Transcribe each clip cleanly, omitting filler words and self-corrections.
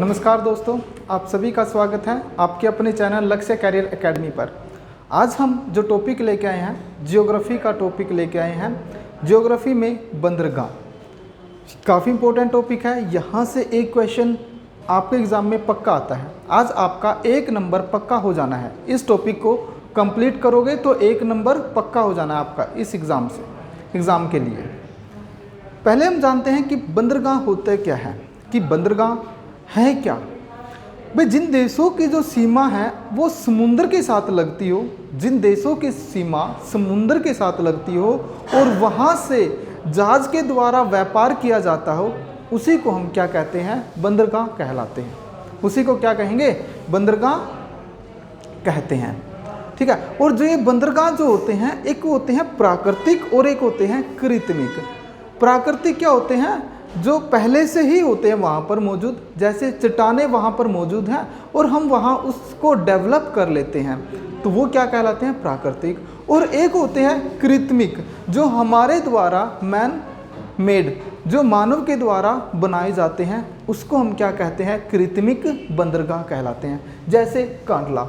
नमस्कार दोस्तों, आप सभी का स्वागत है आपके अपने चैनल लक्ष्य कैरियर एकेडमी पर। आज हम जो टॉपिक लेके आए हैं, जियोग्राफी का टॉपिक लेके आए हैं। जियोग्राफी में बंदरगाह काफ़ी इंपॉर्टेंट टॉपिक है। यहाँ से एक क्वेश्चन आपके एग्ज़ाम में पक्का आता है। आज आपका 1 नंबर पक्का हो जाना है। इस टॉपिक को कंप्लीट करोगे तो 1 नंबर पक्का हो जाना है आपका इस एग्ज़ाम के लिए। पहले हम जानते हैं कि बंदरगाह होता क्या है, कि बंदरगाह है क्या। भाई, जिन देशों की जो सीमा है वो समुद्र के साथ लगती हो, जिन देशों की सीमा समुद्र के साथ लगती हो और वहाँ से जहाज के द्वारा व्यापार किया जाता हो, उसी को हम क्या कहते हैं? बंदरगाह कहलाते हैं। उसी को क्या कहेंगे? बंदरगाह कहते हैं। ठीक है। और जो ये बंदरगाह जो होते हैं, एक होते हैं प्राकृतिक और एक होते हैं कृत्रिमिक। प्राकृतिक क्या होते हैं? जो पहले से ही होते हैं वहाँ पर मौजूद, जैसे चट्टानें वहाँ पर मौजूद हैं और हम वहाँ उसको डेवलप कर लेते हैं, तो वो क्या कहलाते हैं? प्राकृतिक। और एक होते हैं कृत्रिमिक, जो हमारे द्वारा मैन मेड, जो मानव के द्वारा बनाए जाते हैं, उसको हम क्या कहते हैं? कृत्रिमिक बंदरगाह कहलाते हैं। जैसे कांडला,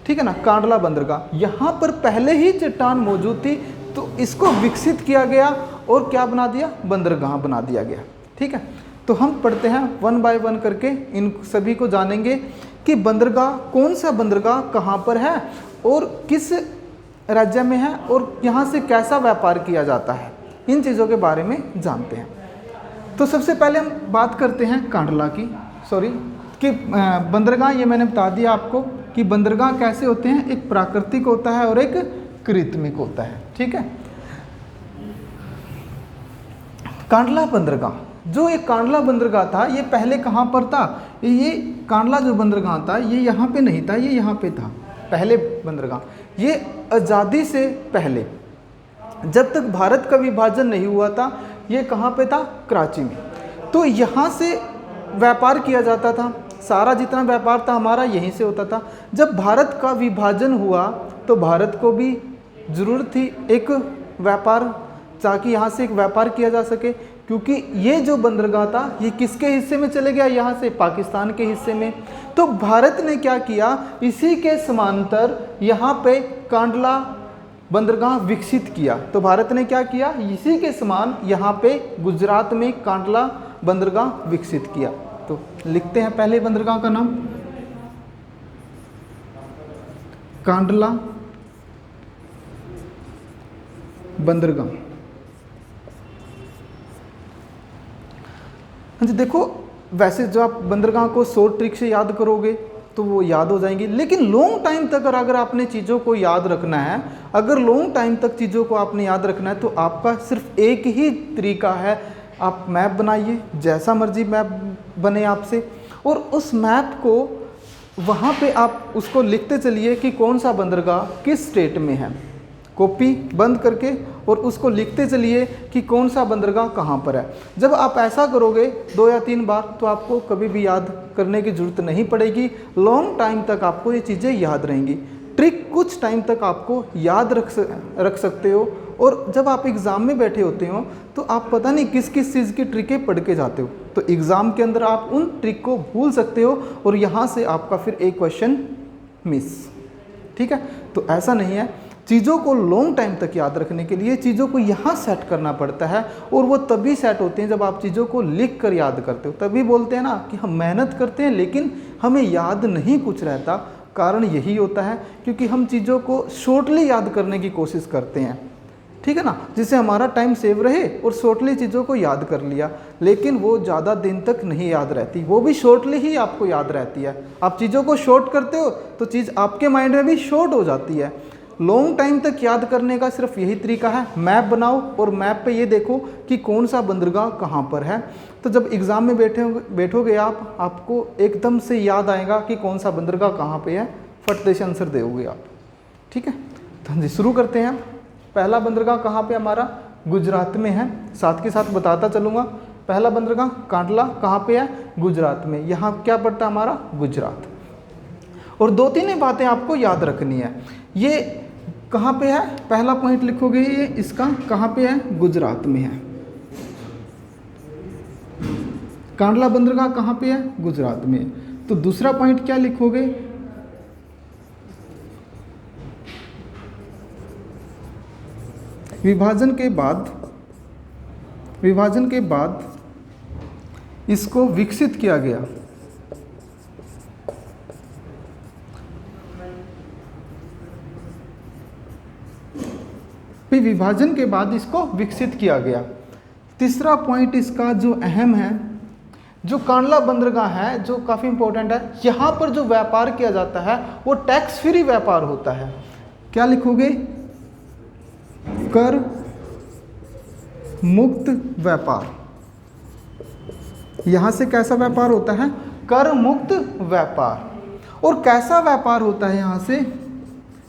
ठीक है ना, कांडला बंदरगाह। यहाँ पर पहले ही चट्टान मौजूद थी, तो इसको विकसित किया गया और क्या बना दिया? बंदरगाह बना दिया गया। ठीक है। तो हम पढ़ते हैं 1 बाय 1 करके, इन सभी को जानेंगे कि बंदरगाह, कौन सा बंदरगाह कहाँ पर है और किस राज्य में है और यहाँ से कैसा व्यापार किया जाता है, इन चीज़ों के बारे में जानते हैं। तो सबसे पहले हम बात करते हैं कांडला की, कि बंदरगाह, ये मैंने बता दिया आपको कि बंदरगाह कैसे होते हैं। एक प्राकृतिक होता है और एक कृत्रिमिक होता है। ठीक है। कांडला बंदरगाह, जो एक कांडला बंदरगाह था, ये पहले कहाँ पर था? ये कांडला जो बंदरगाह था, ये यहाँ पे नहीं था, ये यहाँ पे था पहले बंदरगाह। ये आज़ादी से पहले, जब तक भारत का विभाजन नहीं हुआ था, ये कहाँ पे था? कराची में। तो यहाँ से व्यापार किया जाता था, सारा जितना व्यापार था हमारा यहीं से होता था। जब भारत का विभाजन हुआ तो भारत को भी ज़रूरत थी एक व्यापार, ताकि यहाँ से एक व्यापार किया जा सके, क्योंकि ये जो बंदरगाह था ये किसके हिस्से में चले गया? यहाँ से पाकिस्तान के हिस्से में। तो भारत ने क्या किया? इसी के समांतर यहाँ पे कांडला बंदरगाह विकसित किया। तो भारत ने क्या किया? इसी के समान यहाँ पे गुजरात में कांडला बंदरगाह विकसित किया। तो लिखते हैं पहले बंदरगाह का नाम, कांडला बंदरगाह। हाँ जी, देखो, वैसे जो आप बंदरगाह को शॉर्ट ट्रिक से याद करोगे तो वो याद हो जाएंगी, लेकिन लॉन्ग टाइम तक अगर आपने चीज़ों को याद रखना है, अगर लॉन्ग टाइम तक चीज़ों को आपने याद रखना है, तो आपका सिर्फ एक ही तरीका है। आप मैप बनाइए, जैसा मर्जी मैप बने आपसे, और उस मैप को वहाँ पे आप उसको लिखते चलिए कि कौन सा बंदरगाह किस स्टेट में है। कॉपी बंद करके और उसको लिखते चलिए कि कौन सा बंदरगाह कहाँ पर है। जब आप ऐसा करोगे 2 या 3 बार, तो आपको कभी भी याद करने की ज़रूरत नहीं पड़ेगी। लॉन्ग टाइम तक आपको ये चीज़ें याद रहेंगी। ट्रिक कुछ टाइम तक आपको याद रख सकते हो, और जब आप एग्ज़ाम में बैठे होते हो तो आप पता नहीं किस किस चीज़ की ट्रिकें पढ़ के जाते हो, तो एग्ज़ाम के अंदर आप उन ट्रिक को भूल सकते हो और यहाँ से आपका फिर एक क्वेश्चन मिस। ठीक है। तो ऐसा नहीं है, चीज़ों को लॉन्ग टाइम तक याद रखने के लिए चीज़ों को यहाँ सेट करना पड़ता है, और वो तभी सेट होते हैं जब आप चीज़ों को लिख कर याद करते हो। तभी बोलते हैं ना कि हम मेहनत करते हैं लेकिन हमें याद नहीं कुछ रहता। कारण यही होता है क्योंकि हम चीज़ों को शॉर्टली याद करने की कोशिश करते हैं, ठीक है ना, जिससे हमारा टाइम सेव रहे, और शॉर्टली चीज़ों को याद कर लिया, लेकिन वो ज़्यादा दिन तक नहीं याद रहती, वो भी शॉर्टली ही आपको याद रहती है। आप चीज़ों को शॉर्ट करते हो तो चीज़ आपके माइंड में भी शॉर्ट हो जाती है। लॉन्ग टाइम तक याद करने का सिर्फ यही तरीका है, मैप बनाओ और मैप पे ये देखो कि कौन सा बंदरगाह कहाँ पर है। तो जब एग्ज़ाम में बैठोगे आपको एकदम से याद आएगा कि कौन सा बंदरगाह कहाँ पे है, फटते से आंसर दोगे आप। ठीक है। तो जी शुरू करते हैं। पहला बंदरगाह कहाँ पे हमारा? गुजरात में है। साथ के साथ बताता चलूँगा। पहला बंदरगाह कांडला कहाँ पे है? गुजरात में। यहाँ क्या पड़ता है हमारा? गुजरात। और 2-3 बातें आपको याद रखनी है। ये कहाँ पे है? पहला पॉइंट लिखोगे ये इसका, कहाँ पे है? गुजरात में है। कांडला बंदरगाह कहाँ पे है? गुजरात में। तो दूसरा पॉइंट क्या लिखोगे? विभाजन के बाद इसको विकसित किया गया। विभाजन के बाद इसको विकसित किया गया। तीसरा पॉइंट इसका जो अहम है, जो कांडला बंदरगाह है, जो काफ़ी इंपॉर्टेंट है, यहाँ पर जो व्यापार किया जाता है वो टैक्स फ्री व्यापार होता है। क्या लिखोगे? कर मुक्त व्यापार। यहाँ से कैसा व्यापार होता है? कर मुक्त व्यापार। और कैसा व्यापार होता है यहाँ से?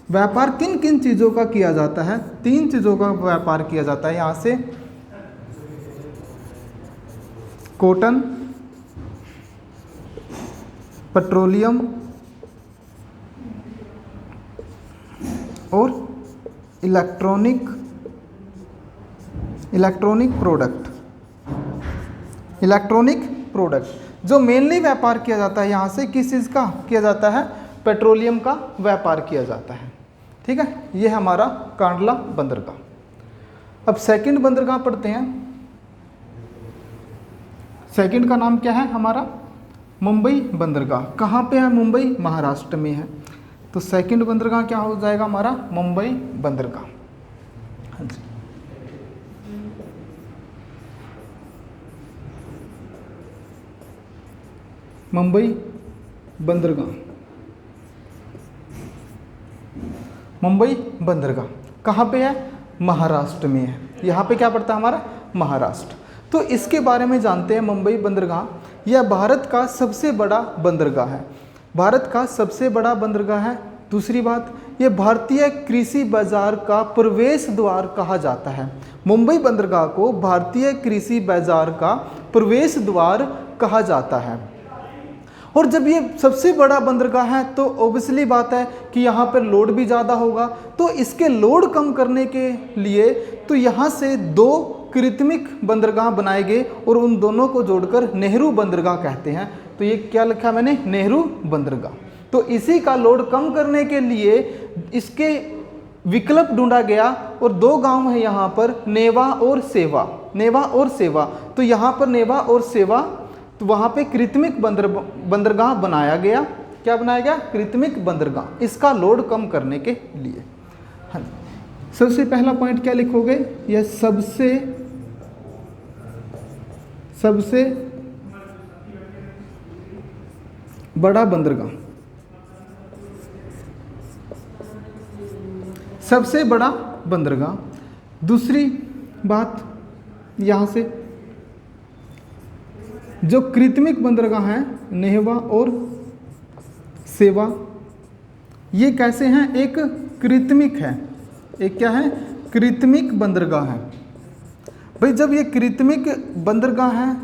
व्यापार किन किन चीज़ों का किया जाता है? 3 चीज़ों का व्यापार किया जाता है यहाँ से। कॉटन, पेट्रोलियम और इलेक्ट्रॉनिक प्रोडक्ट। जो मेनली व्यापार किया जाता है यहाँ से किस चीज़ का किया जाता है? पेट्रोलियम का व्यापार किया जाता है। ठीक है, ये हमारा कांडला बंदरगाह। अब सेकंड बंदरगाह पढ़ते हैं। सेकंड का नाम क्या है हमारा? मुंबई बंदरगाह। कहाँ पे है? मुंबई, महाराष्ट्र में है। तो सेकंड बंदरगाह क्या हो जाएगा हमारा? मुंबई बंदरगाह। हाँ जी, मुंबई बंदरगाह। मुंबई बंदरगाह कहाँ पे है? महाराष्ट्र में है। यहाँ पे क्या पड़ता है हमारा? महाराष्ट्र। तो इसके बारे में जानते हैं। मुंबई बंदरगाह यह भारत का सबसे बड़ा बंदरगाह है। भारत का सबसे बड़ा बंदरगाह है। दूसरी बात, यह भारतीय कृषि बाजार का प्रवेश द्वार कहा जाता है। मुंबई बंदरगाह को भारतीय कृषि बाजार का प्रवेश द्वार कहा जाता है। और जब ये सबसे बड़ा बंदरगाह है तो ऑब्वियसली बात है कि यहाँ पर लोड भी ज़्यादा होगा। तो इसके लोड कम करने के लिए तो यहाँ से 2 कृत्रिम बंदरगाह बनाए गए और उन दोनों को जोड़कर नेहरू बंदरगाह कहते हैं। तो ये क्या लिखा मैंने? नेहरू बंदरगाह। तो इसी का लोड कम करने के लिए इसके विकल्प ढूंढा गया और 2 गांव है यहाँ पर, नेवा और सेवा। नेवा और सेवा। तो यहाँ पर नेवा और सेवा, तो वहाँ पे कृत्रिम बंदरगाह बनाया गया। क्या बनाया गया? कृत्रिम बंदरगाह, इसका लोड कम करने के लिए। हाँ, सबसे पहला पॉइंट क्या लिखोगे? यह सबसे बड़ा बंदरगाह। सबसे बड़ा बंदरगाह। दूसरी बात, यहाँ से जो कृत्रिम बंदरगाह हैं नेवा और सेवा, ये कैसे हैं? एक कृत्रिम है। एक क्या है? कृत्रिम बंदरगाह है। भाई जब ये कृत्रिम बंदरगाह है,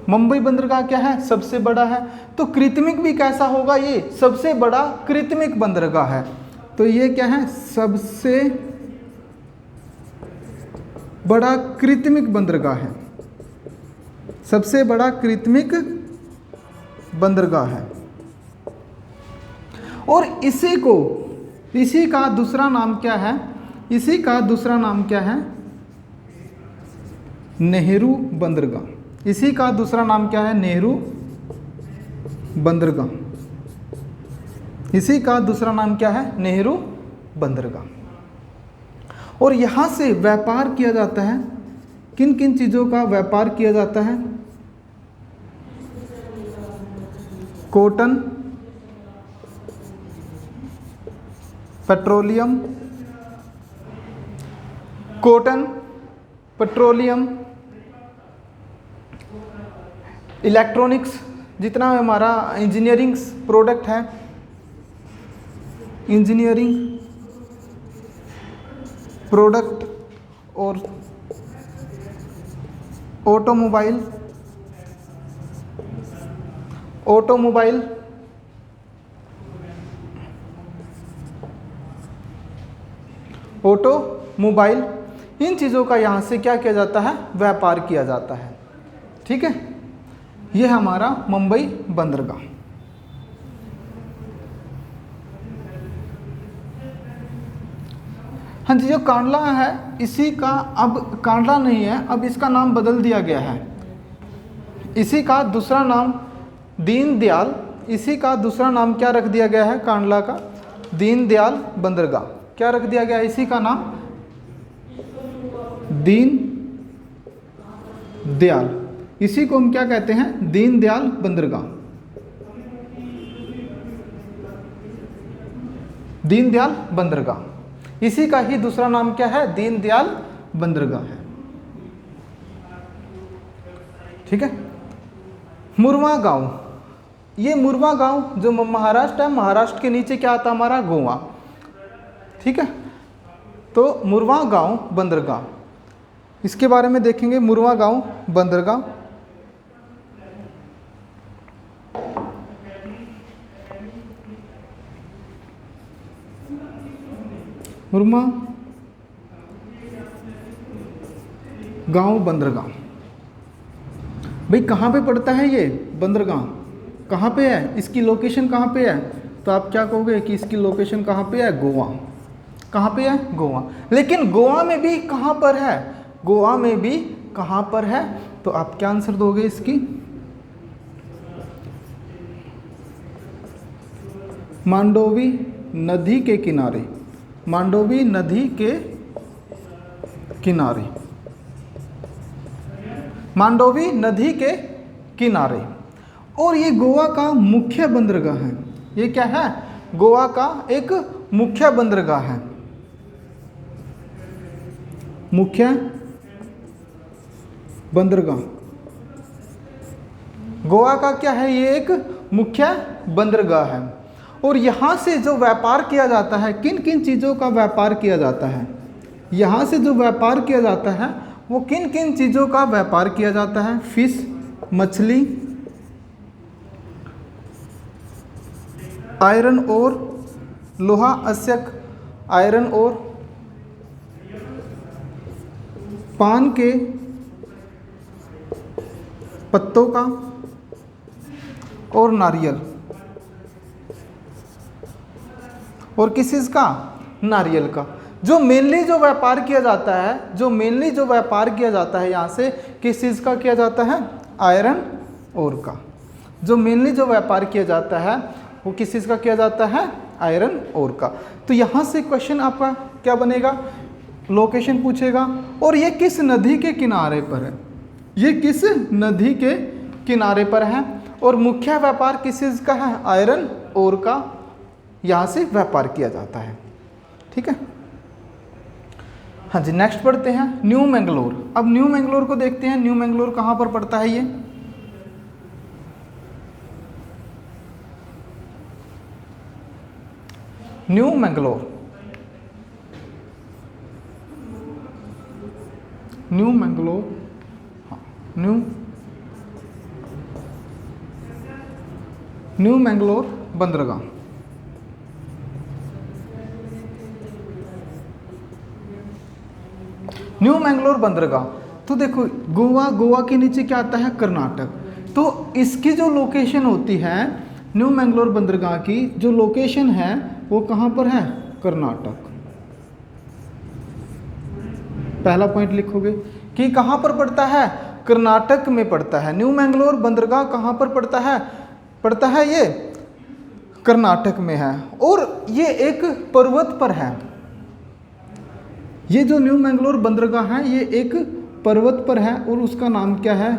मुंबई बंदरगाह क्या है? सबसे बड़ा है। तो कृत्रिम भी कैसा होगा? ये सबसे बड़ा कृत्रिम बंदरगाह है। तो ये क्या है? सबसे बड़ा कृत्रिम बंदरगाह है। सबसे बड़ा कृत्रिम बंदरगाह है। और इसी का दूसरा नाम क्या है? इसी का दूसरा नाम क्या है? नेहरू बंदरगाह। इसी का दूसरा नाम क्या है? नेहरू बंदरगाह। इसी का दूसरा नाम क्या है? नेहरू बंदरगाह। और यहाँ से व्यापार किया जाता है। किन किन चीज़ों का व्यापार किया जाता है? कॉटन, पेट्रोलियम, इलेक्ट्रॉनिक्स, जितना हमारा इंजीनियरिंग प्रोडक्ट है, इंजीनियरिंग प्रोडक्ट और ऑटोमोबाइल इन चीज़ों का यहाँ से क्या किया जाता है? व्यापार किया जाता है। ठीक है, ये हमारा मुंबई बंदरगाह। हाँ जी, जो कांडला है इसी का अब कांडला नहीं है, अब इसका नाम बदल दिया गया है। इसी का दूसरा नाम दीनदयाल, इसी का दूसरा नाम क्या रख दिया गया है कांडला का? दीनदयाल बंदरगाह। क्या रख दिया गया है इसी का नाम? दीनदयाल। इसी को हम क्या कहते हैं? दीनदयाल बंदरगाह। दीनदयाल बंदरगाह, इसी का ही दूसरा नाम क्या है? दीनदयाल बंदरगाह है। ठीक है। मुरवा गांव, ये मुरवा गांव जो महाराष्ट्र है, महाराष्ट्र के नीचे क्या आता है हमारा? गोवा। ठीक है, तो मुरवा गांव बंदरगाह, इसके बारे में देखेंगे। मुरवा गांव बंदरगाह, मुरवा गांव बंदरगाह, भाई कहाँ पे पड़ता है ये बंदरगाह? कहाँ पे है? इसकी लोकेशन कहाँ पे है? तो आप क्या कहोगे कि इसकी लोकेशन कहाँ पे है? गोवा। कहाँ पे है? गोवा। लेकिन गोवा में भी कहाँ पर है? गोवा में भी कहाँ पर है? तो आप क्या आंसर दोगे इसकी? मांडोवी नदी के किनारे। मांडोवी नदी के किनारे, मांडोवी नदी के किनारे। और ये गोवा का मुख्य बंदरगाह है। ये क्या है? गोवा का एक मुख्य बंदरगाह है। मुख्य बंदरगाह, गोवा का क्या है? ये एक मुख्य बंदरगाह है। और यहाँ से जो व्यापार किया जाता है, किन किन चीज़ों का व्यापार किया जाता है? यहाँ से जो व्यापार किया जाता है वो किन किन चीज़ों का व्यापार किया जाता है? फिश, मछली, आयरन और, लोहा अस्यक, आयरन और, पान के पत्तों का और नारियल। और किस चीज़ का? नारियल का। जो मेनली जो व्यापार किया जाता है, जो मेनली जो व्यापार किया जाता है यहाँ से किस चीज़ का किया जाता है? आयरन ओर का। जो मेनली जो व्यापार किया जाता है वो किस चीज़ का किया जाता है? आयरन ओर का। तो यहाँ से क्वेश्चन आपका क्या बनेगा? लोकेशन पूछेगा। और ये किस नदी के किनारे पर है? ये किस नदी के किनारे पर है? और मुख्य व्यापार किस चीज़ का है? आयरन ओर का यहाँ से व्यापार किया जाता है। ठीक है। हाँ जी, नेक्स्ट पढ़ते हैं न्यू मैंगलोर। अब न्यू मैंगलोर को देखते हैं। न्यू मैंगलोर कहाँ पर पड़ता है? ये न्यू मैंगलोर, न्यू मैंगलोर, हाँ, न्यू मैंगलोर बंदरगाह। न्यू मैंगलोर बंदरगाह, तो देखो गोवा, गोवा के नीचे क्या आता है? कर्नाटक। तो इसकी जो लोकेशन होती है न्यू मैंगलोर बंदरगाह की जो लोकेशन है वो कहाँ पर है? कर्नाटक। पहला पॉइंट लिखोगे कि कहाँ पर पड़ता है? कर्नाटक में पड़ता है। न्यू मैंगलोर बंदरगाह कहाँ पर पड़ता है? पड़ता है ये कर्नाटक में है। और ये एक पर्वत पर है। ये जो न्यू मैंगलोर बंदरगाह है ये एक पर्वत पर है और उसका नाम क्या है?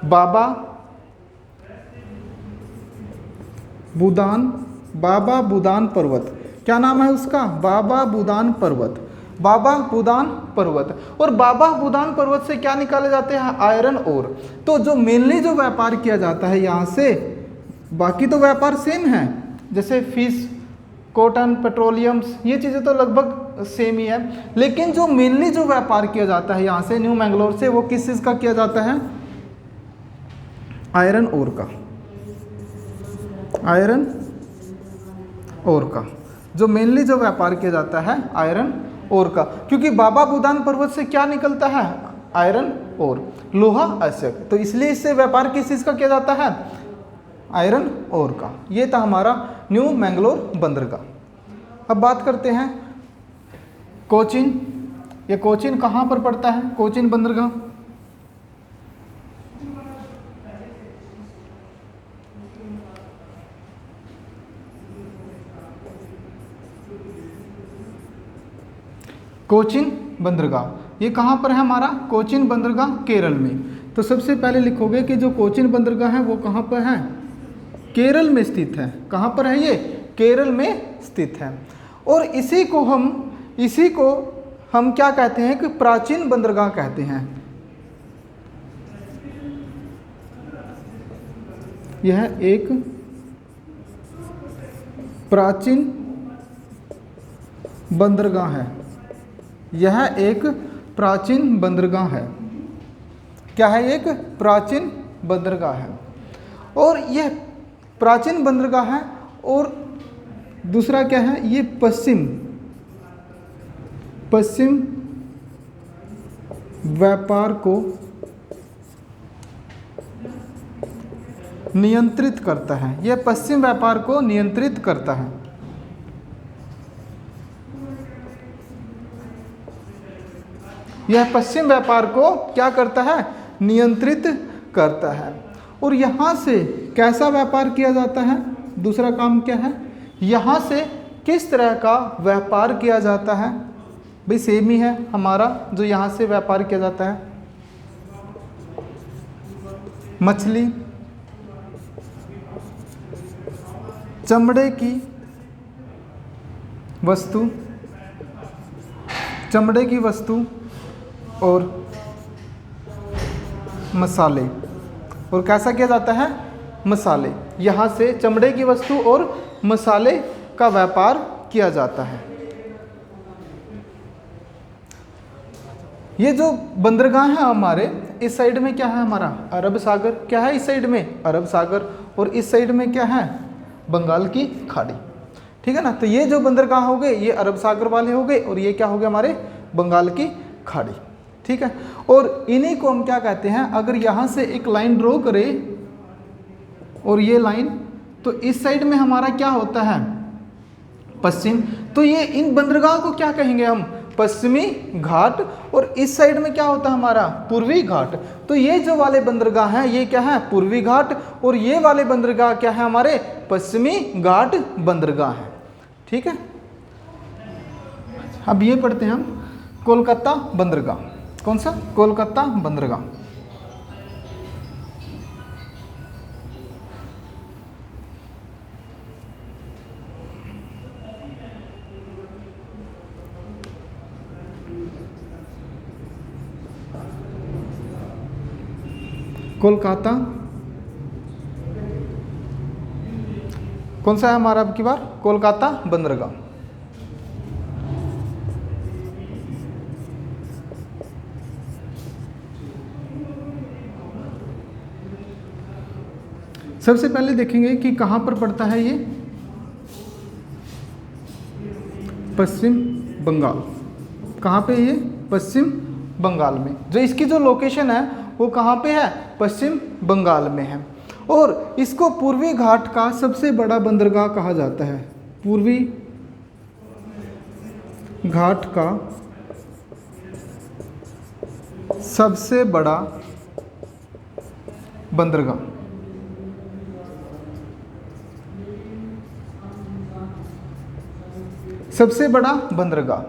बाबा बुदान पर्वत। क्या नाम है उसका? बाबा बुदान पर्वत। बाबा बुदान पर्वत। और बाबा बुदान पर्वत से क्या निकाले जाते हैं? Iron ore. तो जो मेनली जो व्यापार किया जाता है यहाँ से, बाकी तो व्यापार सेम है, जैसे फिश, कॉटन, पेट्रोलियम्स, ये चीज़ें तो लगभग सेम ही है। लेकिन जो मेनली जो व्यापार किया जाता है यहाँ से न्यू मैंगलोर से, वो किस चीज़ का किया जाता है? आयरन ओर का। आयरन ओर का जो मेनली जो व्यापार किया जाता है आयरन ओर का। क्योंकि बाबा बुदान पर्वत से क्या निकलता है? आयरन और, लोहा आवश्यक, तो इसलिए इससे व्यापार किस चीज़ का किया जाता है, आयरन और का। ये था हमारा न्यू मैंगलोर बंदरगाह। अब बात करते हैं कोचीन। ये कोचीन कहाँ पर पड़ता है, कोचीन बंदरगाह? कोचीन बंदरगाह ये कहाँ पर है हमारा, कोचीन बंदरगाह केरल में। तो सबसे पहले लिखोगे कि जो कोचीन बंदरगाह है वो कहाँ पर है, केरल में स्थित है। कहाँ पर है ये, केरल में स्थित है। और इसी को हम क्या कहते हैं कि प्राचीन बंदरगाह कहते हैं। यह एक प्राचीन बंदरगाह है, यह एक प्राचीन बंदरगाह है। क्या है, एक प्राचीन बंदरगाह है। और यह प्राचीन बंदरगाह है। और दूसरा क्या है, ये पश्चिम व्यापार को नियंत्रित करता है। यह पश्चिम व्यापार को नियंत्रित करता है। यह पश्चिम व्यापार को क्या करता है, नियंत्रित करता है। और यहाँ से कैसा व्यापार किया जाता है, दूसरा काम क्या है, यहाँ से किस तरह का व्यापार किया जाता है। भाई सेम ही है हमारा जो यहाँ से व्यापार किया जाता है, मछली, चमड़े की वस्तु और मसाले। और कैसा किया जाता है, मसाले। यहाँ से चमड़े की वस्तु और मसाले का व्यापार किया जाता है। ये जो बंदरगाह है हमारे, इस साइड में क्या है हमारा, अरब सागर। क्या है इस साइड में, अरब सागर। और इस साइड में क्या है, बंगाल की खाड़ी। ठीक है ना। तो ये जो बंदरगाह हो गए ये अरब सागर वाले हो गए, और ये क्या हो गए हमारे, बंगाल की खाड़ी। ठीक है। और इन्हीं को हम क्या कहते हैं, अगर यहाँ से एक लाइन ड्रॉ करें और ये लाइन, तो इस साइड में हमारा क्या होता है, पश्चिम। तो ये इन बंदरगाह को क्या कहेंगे हम, पश्चिमी घाट। और इस साइड में क्या होता है हमारा, पूर्वी घाट। तो ये जो वाले बंदरगाह हैं ये क्या है, पूर्वी घाट। और ये वाले बंदरगाह क्या है हमारे, पश्चिमी घाट बंदरगाह है। ठीक है। अब ये पढ़ते हैं हम कोलकाता बंदरगाह। कौन सा, कोलकाता बंदरगाह। कोलकाता कौन सा है हमारा, अब की बार कोलकाता बंदरगाह। सबसे पहले देखेंगे कि कहाँ पर पड़ता है ये, पश्चिम बंगाल। कहाँ पे ये, पश्चिम बंगाल में। जो इसकी जो लोकेशन है वो कहाँ पे है, पश्चिम बंगाल में है। और इसको पूर्वी घाट का सबसे बड़ा बंदरगाह कहा जाता है, पूर्वी घाट का सबसे बड़ा बंदरगाह। सबसे बड़ा बंदरगाह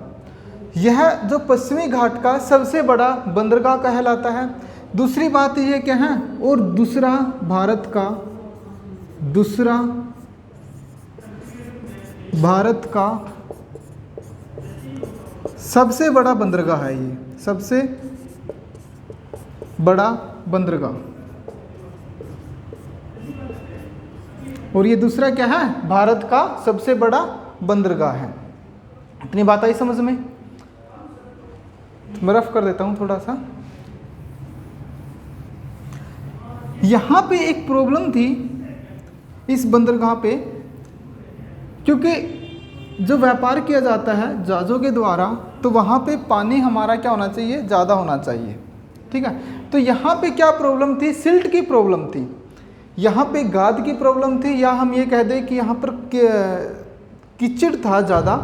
यह जो पश्चिमी घाट का सबसे बड़ा बंदरगाह कहलाता है। दूसरी बात ये क्या है, और दूसरा भारत का सबसे बड़ा बंदरगाह है। ये सबसे बड़ा बंदरगाह। और ये दूसरा क्या है, भारत का सबसे बड़ा बंदरगाह है। इतनी बात आई समझ में। मैं रफ कर देता हूं थोड़ा सा। यहाँ पे एक प्रॉब्लम थी इस बंदरगाह पे, क्योंकि जो व्यापार किया जाता है जहाज़ों के द्वारा, तो वहाँ पे पानी हमारा क्या होना चाहिए, ज़्यादा होना चाहिए। ठीक है। तो यहाँ पे क्या प्रॉब्लम थी, सिल्ट की प्रॉब्लम थी, यहाँ पे गाद की प्रॉब्लम थी, या हम ये कह दें कि यहाँ पर कीचड़ था ज़्यादा,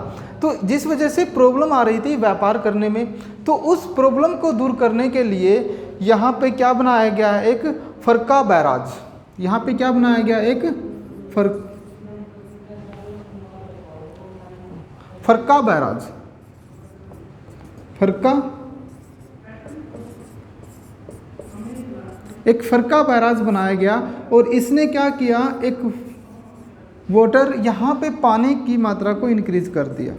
तो जिस वजह से प्रॉब्लम आ रही थी व्यापार करने में। तो उस प्रॉब्लम को दूर करने के लिए यहाँ पे क्या बनाया गया है, एक फरक्का बैराज। यहाँ पे क्या बनाया गया, एक फरक्का बैराज, एक फरक्का बैराज बनाया गया। और इसने क्या किया, एक वाटर, यहाँ पे पानी की मात्रा को इंक्रीज कर दिया,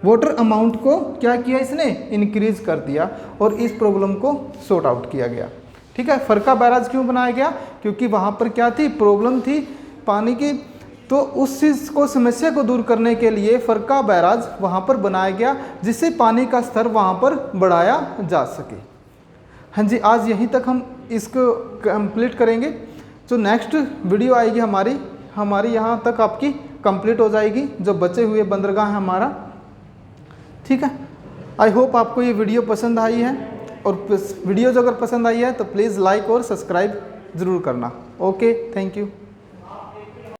वाटर अमाउंट को क्या किया इसने, इंक्रीज कर दिया, और इस प्रॉब्लम को सॉर्ट आउट किया गया। ठीक है। फरक्का बैराज क्यों बनाया गया, क्योंकि वहाँ पर क्या थी, प्रॉब्लम थी पानी की, तो उस चीज़ को, समस्या को दूर करने के लिए फरक्का बैराज वहाँ पर बनाया गया, जिससे पानी का स्तर वहाँ पर बढ़ाया जा सके। हाँ जी, आज यहीं तक हम इसको कंप्लीट करेंगे। जो नेक्स्ट वीडियो आएगी हमारी यहाँ तक आपकी कंप्लीट हो जाएगी, जो बचे हुए बंदरगाह है हमारा। ठीक है। आई होप आपको ये वीडियो पसंद आई है, और वीडियो जो अगर पसंद आई है तो प्लीज़ लाइक और सब्सक्राइब ज़रूर करना। Okay, thank you.